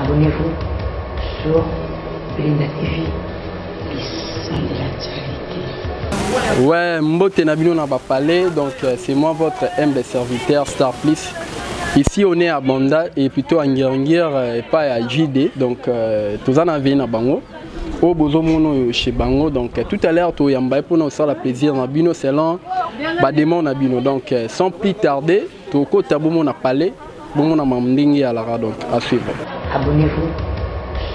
Abonnez-vous sur Belinda TV, les sons de l'actualité. Ouais, Mbote Nabino n'a pas parlé, donc c'est moi votre humble serviteur Star Plus. Ici on est à Banda et plutôt à Ngir et pas à JD, donc tous en avez na Bango. Au Bozomono chez Bango, donc tout à l'heure tu yamba pour nous faire le plaisir Nabino selon Bademon Nabino, donc sans plus tarder, tu côté Bomo n'a parlé, Bomo n'a mamdingi à la radio, donc à suivre. Abonnez-vous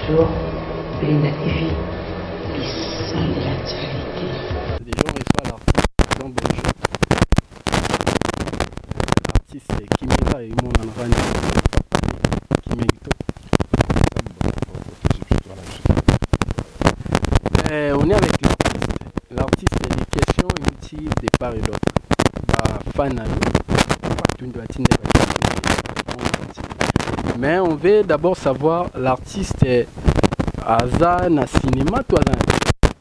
sur Belinda TV, les sons de l'actualité. Déjà on reçoit l'artiste, donc bonjour. L'artiste Kimega et mon Anrani. On est avec l'artiste. L'artiste a des questions inutiles de part et d'autre. Mais on veut d'abord savoir l'artiste Aza na cinéma toi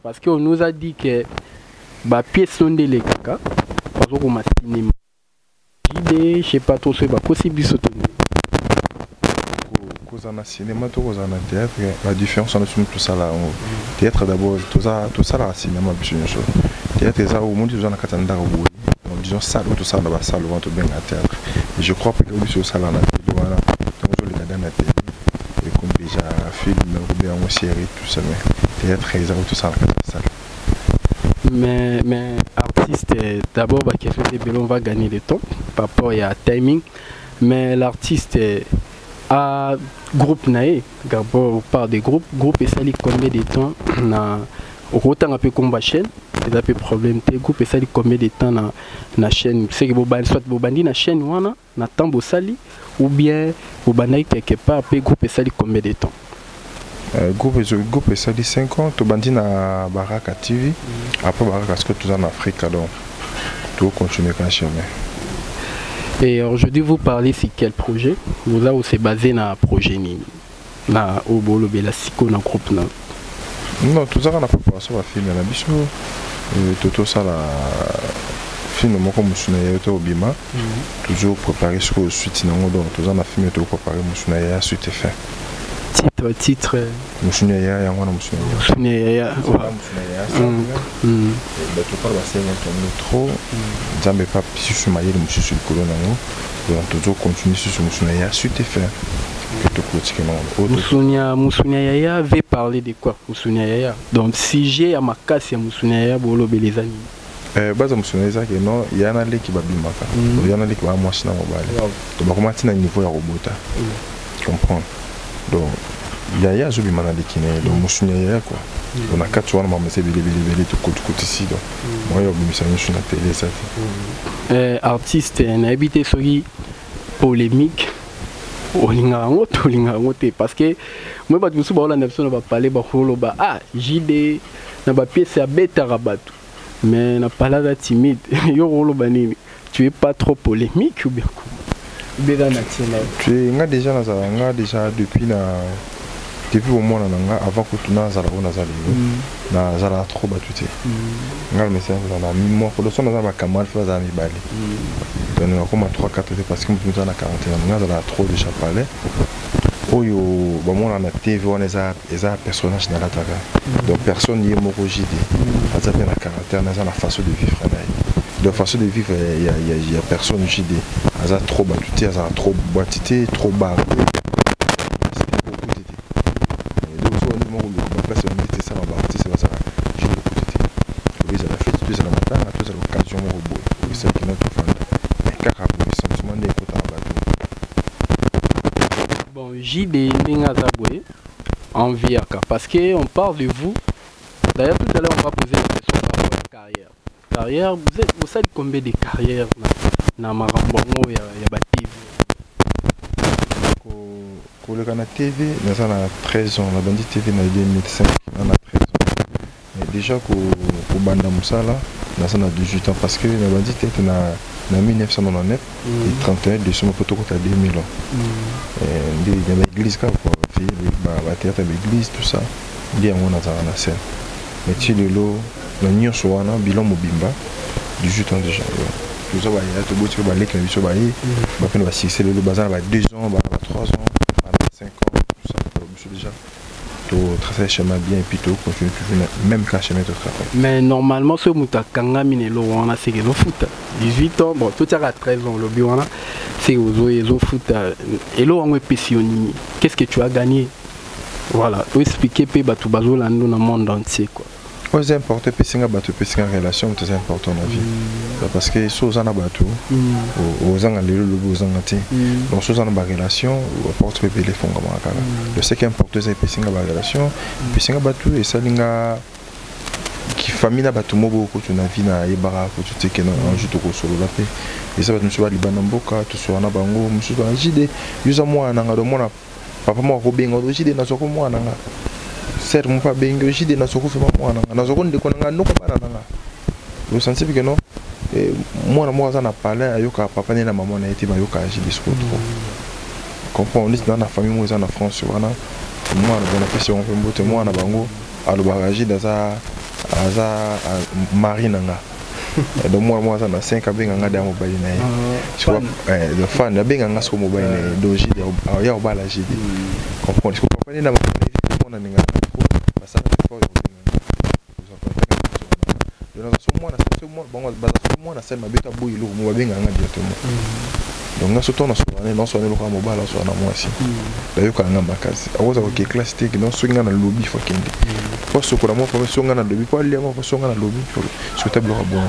parce qu'on nous a dit que ba pièce sont des kaka parce qu'on ma cinéma. Je sais pas trop ce ba possible sauter. Dans le cinéma, dans le théâtre, la différence entre tout ça là. Théâtre d'abord, tout ça là, cinéma, théâtre, c'est au monde, ils ont un catalogue. Donc, disons, ça, tout ça, dans la salle, on va bien à théâtre. Et je crois que c'est ça là, voilà. Donc, je regarde la télé, et comme déjà, film, ou bien une série, tout ça, mais théâtre, ils ont tout ça dans la salle. Mais artiste, d'abord, la question de on va gagner du temps, par rapport à timing. Mais l'artiste à groupe nae, d'abord on parle des groupes et ça dit combien de temps na autant un peu comme la chaîne, c'est un peu problème des groupes et ça dit combien de temps na chaîne, c'est que soit bobandi na chaîne wana na temps sali ou bien bobandi quelque part peu groupe et ça dit combien de temps. Groupe et ça dit 5 ans, tu bandi na Baraka TV, après Baraka parce que tout en Afrique donc tout continue quand chemin. Et aujourd'hui, vous parlez sur quel projet? Vous avez aussi basé sur un projet na Obolo Bela Siko na groupe na. Non, tout ça on a préparation à film na biso. Tout ça la film moi comme musuna ya obima. Toujours préparer sur suite na donc tout ça on a filmé tout préparer musuna ya suite fin. Titre musuna ya ngwana musuna ya. Tu parles assez trop, j'aime pas si je suis marié de monsieur sur le colonne, donc toujours continuer sur ce monsieur ya suite fait que tu critiques Moussounia Yaya veut parler de quoi Moussounia Yaya donc si j'ai à ma casse ya Moussounia Yaya bolo belezani baza Moussounia Yaya que non il y en a les qui va bimaka il y en a les qui va moi china mobile donc comment tu na niveau ya robota comprendre donc Yaya je bimana de kiné donc Moussounia Yaya quoi on a 4 jours mais c'est belle tout côté ici donc moi il y a une mission sur la télé ça artiste na habité sur polémique olingango tolingango te parce que moi ba musu ba ola na personne va parler ba holo ba JD na ba pièce ya beta rabatu mais na palada timide yo holo ba nini tu es pas trop polémique ou bien quoi beda na tina tu nga déjà na za nga déjà depuis au moins avant que tu n'as pas trop battu nga mais c'est dans la mémoire pour le son dans ma camarade faire ça mi balé donc on a comme 3 4 parce que nous dans la quarantaine nga dans trop déjà parlé oyo ba moi na TV on les a personnage dans la taga donc personne n'y est morogide ça fait la quarantaine dans la façon de vivre de façon de vivre il y a personne JD ça trop battu ça trop boitité trop bas Bon, JD Ningazabwe en Viaka parce qu'on parle de vous. D'ailleurs, tout à l'heure, on va poser une question sur votre carrière. Carrière, vous savez combien de carrières dans Marambongo et à TV? Pour le Ghana TV, nous avons 13 ans. La Bandit TV, dans 2005, on a 13 ans. Mais déjà, pour Banda Moussala, nous avons 18 ans parce que la Bandit TV, en 1999 et 31 décembre pour tout à 2000 ans. Il y a l'église, quoi, la théâtre de l'église, tout ça. Il y a un scène. Mais tu le lot, le Nyon Soana, bilan Mobimba, 18 ans déjà. Tout ça, il y a tout beau, tu vas aller, il y a 6, le bazar, 2 ans, 3 ans, 5 ans, tout ça. déjà. Tu traces le chemin bien et puis tu continues même quand le chemin te trace. Mais normalement, ce Moutakanga Minelo, on a c'est le foot. 18 ans, bon, tout à 13 ans, le bio, c'est au foot. Et là, on est passionné. Qu'est-ce que tu as gagné? Voilà, tu expliquer que tu vas dans le monde entier. C'est important, c'est une relation, c'est important dans la vie. Parce que si on a battu, on a donc si on a une relation, on porte les fonds. Le ce qui est important, c'est une relation, puis c'est un battu et ça qui famille na battu beaucoup tu na vie na yebara ko tu te que un jour to solo la paix et ça va nous sur libana mboka tu sur na bango musu na jide yuza moi na ngado mona papa mo ko bengo do jide na soko moi na nga ser mo pa bengo jide na soko fema moi na soko ndeko na nga no ko bana na nga vous sentez que non et moi na moi ça na parler ayoka papa ni na maman na été bayoka jide ce trop comprends on est dans la famille moi ça na France wana moi na bona question on peut mbote moi na bango alo bagaji daza aza mari nanga donc moi ça na 5 abenga nga da mobile na je vois le fan abenga nga so mobile na doji ya obala jidi comprendre ko papa ni na mona ninga ko ça faut yo na so moi baza so moi na sel mabeta boyi lo mo abenga nga directement donc nga so tona so na so ne lo ka mobile so na moi si d'ailleurs quand nga makazi awoza ko classe tek non so nga na lobby fo kende parce que moi pour songa na lobby pour aller moi pour songa na lobby sur table bon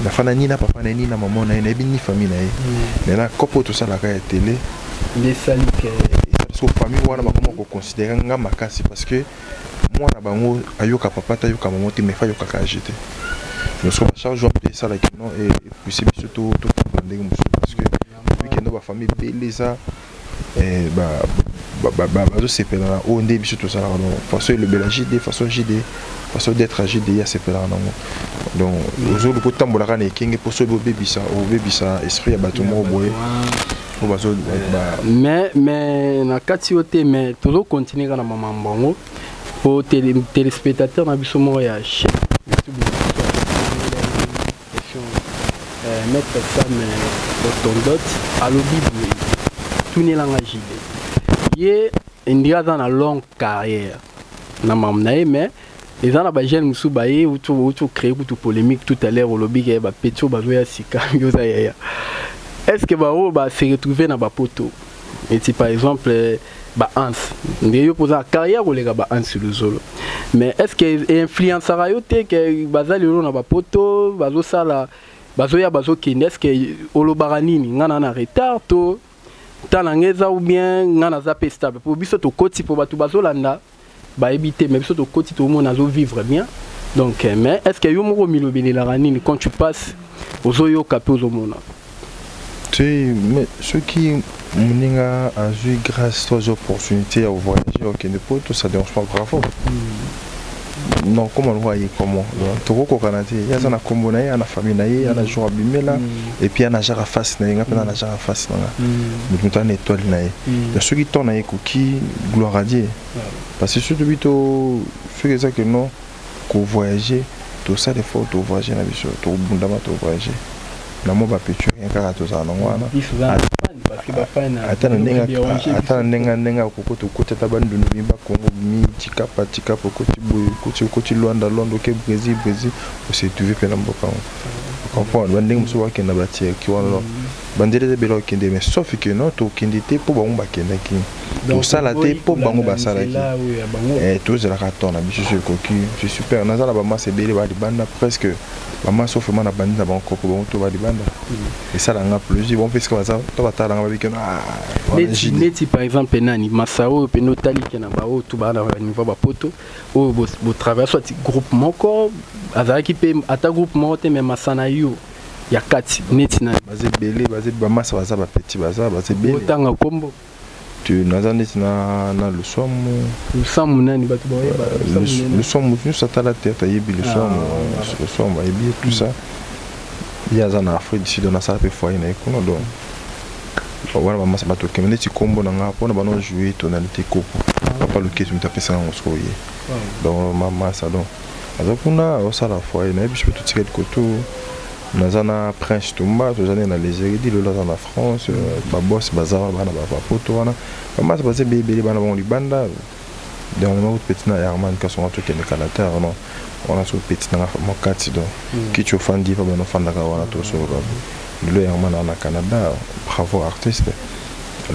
la fana ni na papa na ni na maman na ni ni famille na na kopo tout ça la ka télé les salique so famille wana ba comment ko considérer nga makasi parce que moi na bango ayoka papa ta ayoka maman te me fa yoka ka jeter nous sommes charge de payer ça là non et puis c'est surtout tout parce que depuis que nos famille belé ça et je sais pas là on est tout ça façon le belagide façon JD façon d'être JD il y a ces là donc aux autres pour tambola kana king pour ce bébé ça esprit à bâtiment boy mais na katiote mais toujours continuer na maman bango pour téléspectateurs na biso mo ya mettre ça mais ton dot à l'obi tout n'est l'anga JD yé india dans la longue carrière na mamnae mais les gens là jeune musu baye ou tout créer ou tout polémique tout à l'heure au lobby que ba petio ba zoya sika yoza ya est-ce que ba se retrouver na ba poto et si par exemple ba ans ndeyo posa carrière ou les gars ba ans sur le solo mais est-ce que influence rayote que bazali lo na ba poto bazo sala bazoya bazo kende est-ce que olobaranini ngana na retard to tanangeza ou bien ngana za pe stable pour biso to koti pour batu bazolanda ba éviter mais biso to koti to mo nazo vivre bien donc mais est-ce que yo mo milobeli la ranini quand tu passes ozoyo kapé ozomona tu mais ceux qui moninga a eu grâce aux opportunités à voyager au Kenya pour tout ça dérange pas bravo non comment on voyait comment toko ko kanati ya sana kombo na ya na famille na ye ana jour abimela et puis ana jara face na nga pena na jara face na mutu na étoile na ye de ceux qui tournent na qui gloire à Dieu parce que surtout bito fait ça que non ko voyager tout ça des fois to voyager na biso to bundama to voyager na mo ba petu rien ka to ça non wana atana nenga kokoto koteta bandu ndimba Congo mi tikapa kokoti boy koti Luanda Londo ke Brésil aussi tu veux faire mboka comprendre bandeng muso wa kenda batie ki wana bandele de belo kende mais sauf que non to kende te po bango bakenda ki to sala te po bango basala ki et to zela ka tona biso sur koki c'est super nazala ba masse bele ba di banda presque ba masse sauf mana bandi na bango ko bango to ba di banda et ça nga plus bon parce que ça to batala nga biki na neti par exemple nani masao pe notali kena ba o to ba na niveau ba poto o bo travail soit groupe moko azaki pe ata groupe moko te même masana yo ya kati neti na bazé belé bazé ba massa baza ba petit baza bazé belé otanga kombo tu naza neti na le somme nani batu ba le somme nous ça ta la tête yebi le somme ba yebi tout ça il y a en Afrique d'ici dans ça peut fois ina ikono donc voilà massa bato ke neti kombo na nga pona bano jouer tonalité kopo papa le ketu mtapesa ngo skoye donc mama ça donc azakuna osala fois ina biso tout ticket koto nazana prince Tumba tozana na les héritiers le dans la France ba boss bazava bana ba poto wana mama ça passer bébé bana bon libanda dernièrement petit na Herman ka son to kende Canada non on a so petit na mo kati do ki tu fandi pa bano fanda ka wana to so le Herman na Canada bravo artiste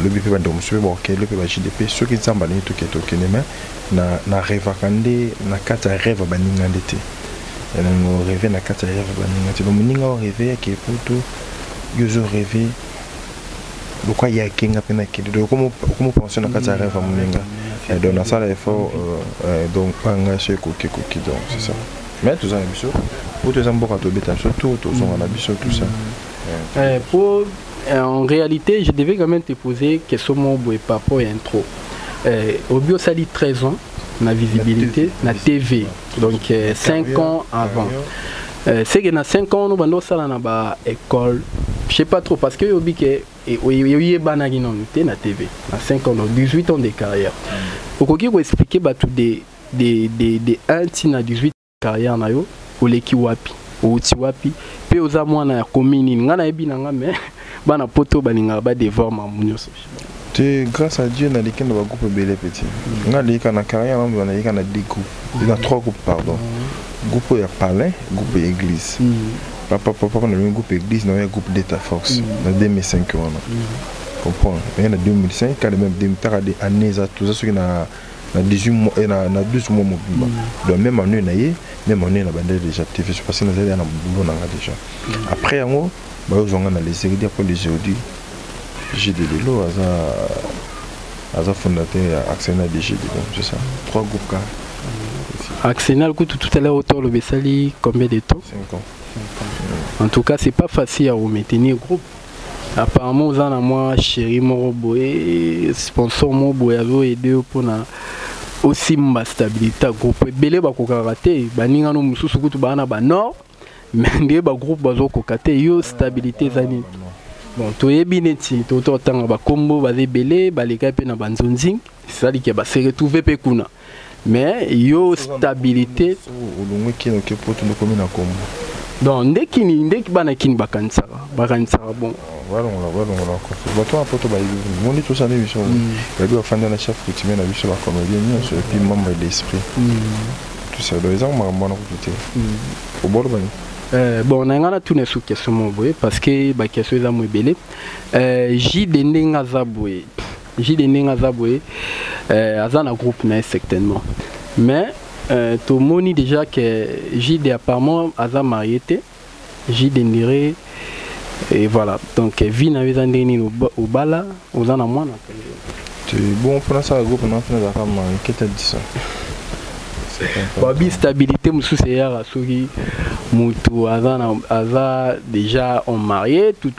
le bip ba ndom so bo ke le ba JDP so ki tsamba ni to ke mais na rêve kande na kata rêve ba ninga ndete na ngo rêve na kata rêve ba ninga te lo ninga rêve ke poto yo rêve le quoi il y a qui n'a pas de comment penser na kata rêve ba ninga et donc na ça l'effort donc pas un chez cookie donc c'est ça mais tout ça est biso pour tous amboka to beta surtout tout son na biso tout ça pour en réalité, je devais quand même te poser question mon boy papa et intro. Au bio ça dit 13 ans, la visibilité, la TV. Donc 5 ans avant. C'est que dans 5 ans nous avons ça dans l'école. Je sais pas trop parce que au bio il y a banagi non na TV. À 5 ans, donc 18 ans de carrière. Au quoi vous expliquer bah tout des 1 tina 18 carrière na yo ou les kiwapi ou tiwapi pe aux amours na commune ngana ebinanga mais bana poto baninga ba devoir mamunyo so te grâce à Dieu na likendo ba groupe belé petit nga lika na carrière na na lika na 2 groupes il y a 3 groupes pardon groupe ya palais groupe église papa na le groupe église na groupe d'état force na 2005 on comprend mais en 2005 quand même 2000 des années à tout ça ce qui na 18 mois et na 12 mois mobile donc même année na bandé déjà TV parce que na zali na boulot na déjà après yango ba ozonga na les séries pour les jeudi j'ai de l'élo aza fondateur Axena DG c'est ça 3 groupes car Axena tout à l'heure autour le Bessali combien de temps 5 ans en tout cas c'est pas facile à maintenir groupe apparemment vous en a moi chéri Moroboé sponsor Moroboé a aidé pour na aussi ma stabilité groupe belé ba ko karaté baninga no mususu kutu bana ba nord mais ndé ba groupe bazo ko katé yo stabilité zani bon to yebineti to tanga ba kombo ba belé ba leka pe na banzonzing ça dit que ba se retrouver pe kuna mais yo stabilité olongwe kino ke poto no komina kombo donc ndeki bana kini bakanisa bon voilà ko bato a poto ba yi tout ça ne biso ba do fanda na chef coutumier na biso ba comédien et puis membre d'esprit tout ça les gens m'a tout au bord ba bon on a tout ne sous question mon boy parce que ba question za mo belé JD Ndenga Zaboué azana groupe na certainement mais tout le monde déjà que JD apparemment aza marié JD Ndire et voilà donc vie na eza ndeni au bala ozana mwana bon pour ça groupe na fina za kama kete 10 Babi stabilité musu c'est ya soki mutu aza déjà en marié tout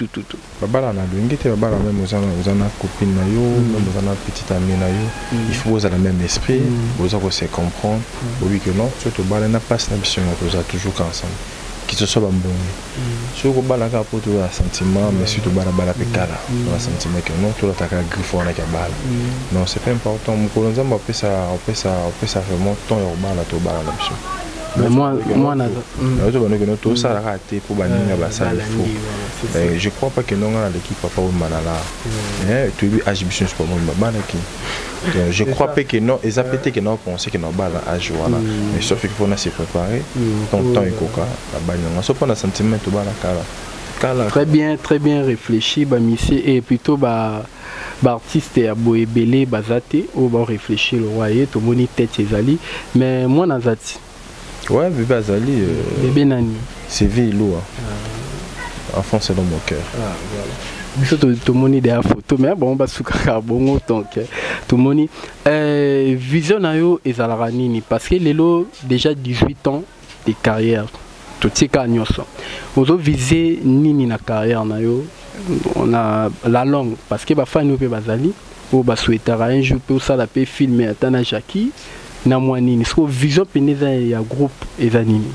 babala na ngete babala même ozana copine na yo même ozana petite amie na yo il faut oser le même esprit oser se comprendre oui que non surtout bala na passe na mission na oser toujours ensemble qui se soit bon sur bala ka poto ya sentiment mais surtout bala pe kala un sentiment que non tout la griffon na ka bala non c'est pas important mon colonza on peut ça vraiment ton ya bala to bala na mission mais moi na tout ça raté pour baninga ba ça il faut je crois pas que non à l'équipe papa ou manala tu lui agitation c'est pas moi bala qui je crois pas que non ils a pété que non penser que non bala à jouer là mais sauf qu'il faut se préparer ton temps et coca la baninga sauf pour un sentiment to bala kala très bien réfléchi ba missé et plutôt ba artiste ya boye belé bazate ou ba réfléchir le royer to moni tête ezali mais moi nazati ouais bébé azali bébé nani c'est vélo enfant c'est dans mon cœur biso to moni de photo mais bon ba suka bongo donc to moni vision na yo ezalaka nini parce que lelo déjà 18 ans de carrière tout tika nyoso ozo viser nini na carrière na yo on a la longue parce que ba fani pe bazali ou ba souhaitera un jour pour ça la pe filmer atana Jackie na mwanini so vision peneza ya groupe ezanini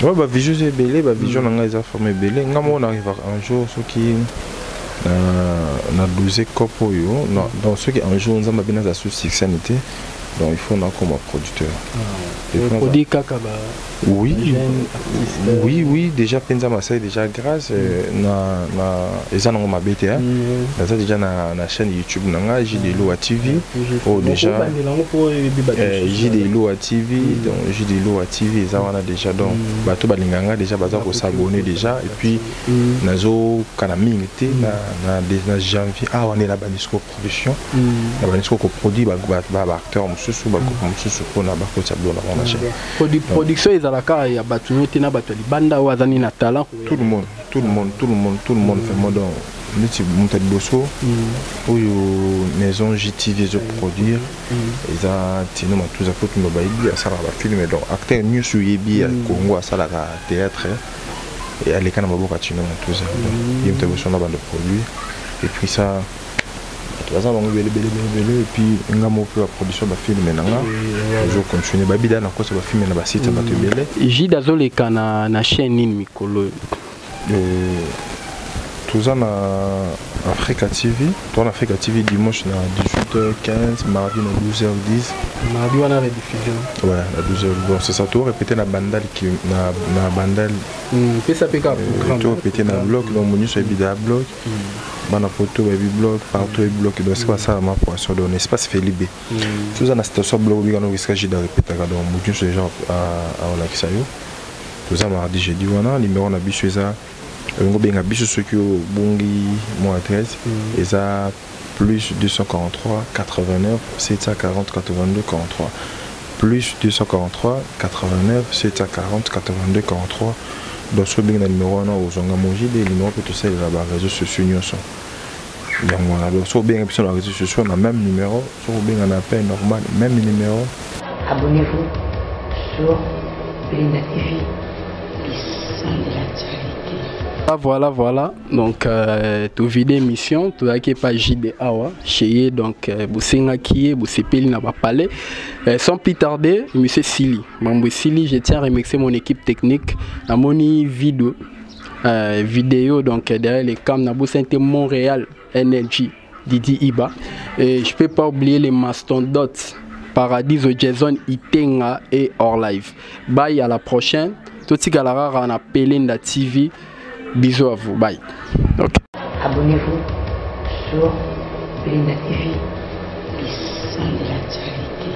ouais ba vision c'est belé ba vision nga eza formé belé nga mo on arrive un jour ce qui na 12 copo yo dans ce qui un jour nzamba bina za succès sanité Donc il faut comme producteur. Produit Kakaba. Oui, oui, déjà Penza Masai déjà grâce ils ont ma BTA. Déjà na chaîne YouTube nanga JDLO à TV. Oh déjà JDLO à TV, donc JDLO à TV ils ont déjà donc bato balinganga déjà baza ko s'abonner déjà et puis nazo kana mingité na janvier on est la Banisco production. La Banisco ko produit ba acteur mususu ba ko mususu ko na ba ko tableau na chaîne. Production ezalaka ya batu nyote na batu libanda ou azani na talent. Tout le monde fait moi donc niti monta liboso oyo maison JTV zo produire eza tino matuza ko tuno baibi asala ba film donc acteur news yebi ya Congo asala ka théâtre et aleka na maboka tino matuza donc yimta boso na bande produire et puis ça et puis nga mo la production ba film nanga je continue ba bida na ko ba film na ba site ba tebele Jida zoleka na chaîne nini mikolo tout ça na Africa TV dans Africa TV dimanche na 18h15 mardi na 12h10 mardi on a la diffusion ouais à 12h bon c'est ça tout répéter na bandal qui na bandal fait ça PK tout répéter na blog donc monu sur bida blog bana photo baby blog partout blog donc c'est pas ça ma poisson dans espace Felibe tout ça na station blog bi kana risque de répéter donc monu sur genre à on a qui ça yo tout ça mardi jeudi wana numéro na biso ça on a biso ce que bongi mon adresse et ça plus 243 89 740 82 43 plus 243 89 740 82 43 dans ce bien numéro on a aux ongamoji des numéros que tout ça là bas réseaux sociaux nyonso donc voilà donc so bien sur les réseaux sociaux on a même numéro so bien on appelle normal même numéro. Abonnez-vous sur Belinda TV, les sons de l'actualité. Voilà donc tu vidéo émission tu as qui pas JD awa chez donc busenga qui busepeli na ba palais sans plus tarder monsieur Sili Mambo Sili je tiens à remercier mon équipe technique à moni vidéo donc derrière les cam na Bosente Montréal NLG Didi Iba et je peux pas oublier les mastodontes Paradiso Jason Itenga et Hors Live. Bye à la prochaine. Toti Galara na Belinda TV. Bisous à vous, bye. Okay. Abonnez-vous sur Belinda TV, les sons de l'actualité.